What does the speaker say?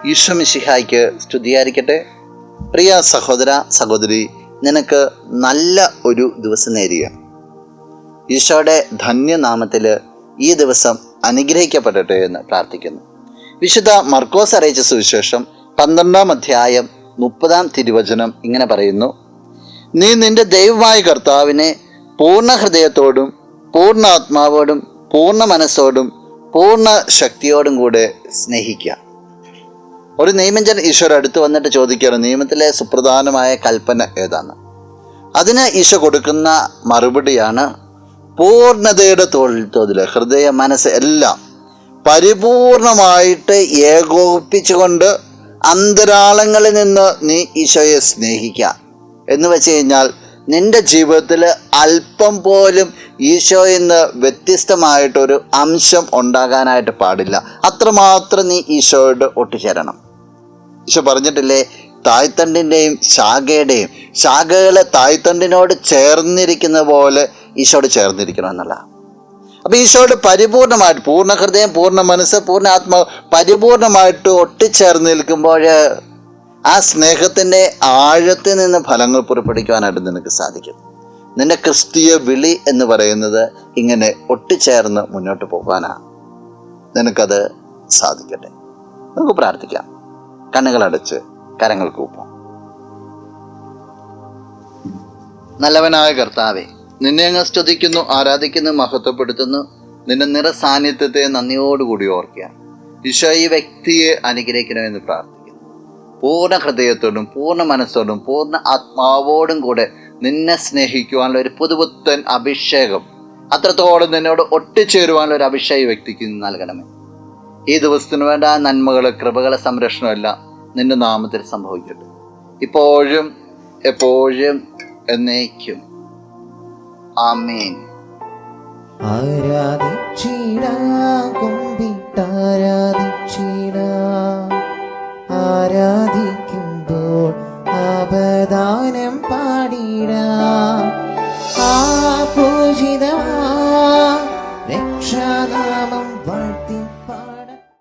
ഈശോ മിശിഹായ്ക്ക് സ്തുതിയായിരിക്കട്ടെ. പ്രിയ സഹോദര സഹോദരി, നിനക്ക് നല്ല ഒരു ദിവസം നേരുക. ഈശോയുടെ ധന്യനാമത്തിൽ ഈ ദിവസം അനുഗ്രഹിക്കപ്പെടട്ടെ എന്ന് പ്രാർത്ഥിക്കുന്നു. വിശുദ്ധ മർക്കോസ് അറിയിച്ച സുവിശേഷം 12-ാം അധ്യായം 30-ാം തിരുവചനം ഇങ്ങനെ പറയുന്നു: നീ നിന്റെ ദൈവമായ കർത്താവിനെ പൂർണ്ണ ഹൃദയത്തോടും പൂർണ്ണ ആത്മാവോടും പൂർണ്ണ മനസ്സോടും പൂർണ്ണ ശക്തിയോടും കൂടെ സ്നേഹിക്കുക. ഒരു നിയമജ്ഞൻ ഈശോയുടെ അടുത്ത് വന്നിട്ട് ചോദിക്കുകയാണ്, നിയമത്തിലെ സുപ്രധാനമായ കൽപ്പന ഏതാണ്? അതിന് ഈശോ കൊടുക്കുന്ന മറുപടിയാണ്, പൂർണ്ണതയുടെ തോതിൽ ഹൃദയ മനസ്സ് എല്ലാം പരിപൂർണമായിട്ട് ഏകോപിപ്പിച്ചുകൊണ്ട് അന്തരാളങ്ങളിൽ നിന്ന് നീ ഈശോയെ സ്നേഹിക്കുക. എന്ന് വെച്ച് കഴിഞ്ഞാൽ നിന്റെ ജീവിതത്തിൽ അല്പം പോലും ഈശോയിൽ നിന്ന് വ്യത്യസ്തമായിട്ടൊരു അംശം ഉണ്ടാകാനായിട്ട് പാടില്ല. അത്രമാത്രം നീ ഈശോയോട് ഒട്ടുചേരണം. ഈശോ പറഞ്ഞിട്ടില്ലേ, തായ്തണ്ടിൻ്റെയും ശാഖയുടെയും ശാഖകൾ തായ്തണ്ടിനോട് ചേർന്നിരിക്കുന്ന പോലെ ഈശോയോട് ചേർന്നിരിക്കണം എന്നുള്ള. അപ്പം ഈശോയോട് പരിപൂർണമായിട്ട് പൂർണ്ണ ഹൃദയം, പൂർണ്ണ മനസ്സ്, പൂർണ്ണ ആത്മാവ് പരിപൂർണമായിട്ട് ഒട്ടിച്ചേർന്ന് നിൽക്കുമ്പോൾ ആ സ്നേഹത്തിൻ്റെ ആഴത്തിൽ നിന്ന് ഫലങ്ങൾ പുറപ്പെടുവിക്കുവാനായിട്ട് നിനക്ക് സാധിക്കും. നിന്റെ ക്രിസ്തീയ വിളി എന്ന് പറയുന്നത് ഇങ്ങനെ ഒട്ടിച്ചേർന്ന് മുന്നോട്ട് പോകാനാണ്. നിനക്കത് സാധിക്കട്ടെ. നമുക്ക് പ്രാർത്ഥിക്കാം. കണ്ണുകളടച്ച് കരങ്ങൾ കൂപ്പാം. നല്ലവനായ കർത്താവേ, നിന്നെ അങ്ങ് സ്തുതിക്കുന്നു, ആരാധിക്കുന്നു, മഹത്വപ്പെടുത്തുന്നു. നിന്റെ നിറസാന്നിധ്യത്തെ നന്ദിയോടുകൂടി ഓർക്കുക. ഈശോ ഈ വ്യക്തിയെ അനുഗ്രഹിക്കണമെന്ന് പ്രാർത്ഥിക്കുന്നു. പൂർണ്ണ ഹൃദയത്തോടും പൂർണ്ണ മനസ്സോടും പൂർണ്ണ ആത്മാവോടും കൂടെ നിന്നെ സ്നേഹിക്കുവാനുള്ള ഒരു പുതുപുത്തൻ അഭിഷേകം, അത്രത്തോളം നിന്നോട് ഒട്ടിച്ചേരുവാനുള്ള ഒരു അഭിഷേകം വ്യക്തിക്ക് നൽകണമേ. ഈ ദിവസത്തിന് വേണ്ട നന്മകൾ, കൃപകൾ, സംരക്ഷണം എല്ലാം നിന്റെ നാമത്തിൽ സംഭവിക്കട്ടെ, ഇപ്പോഴും എപ്പോഴും എന്നേക്കും. ആമേൻ. ആരാധിക്കുമ്പോൾ അപദാനം പാടിടാം.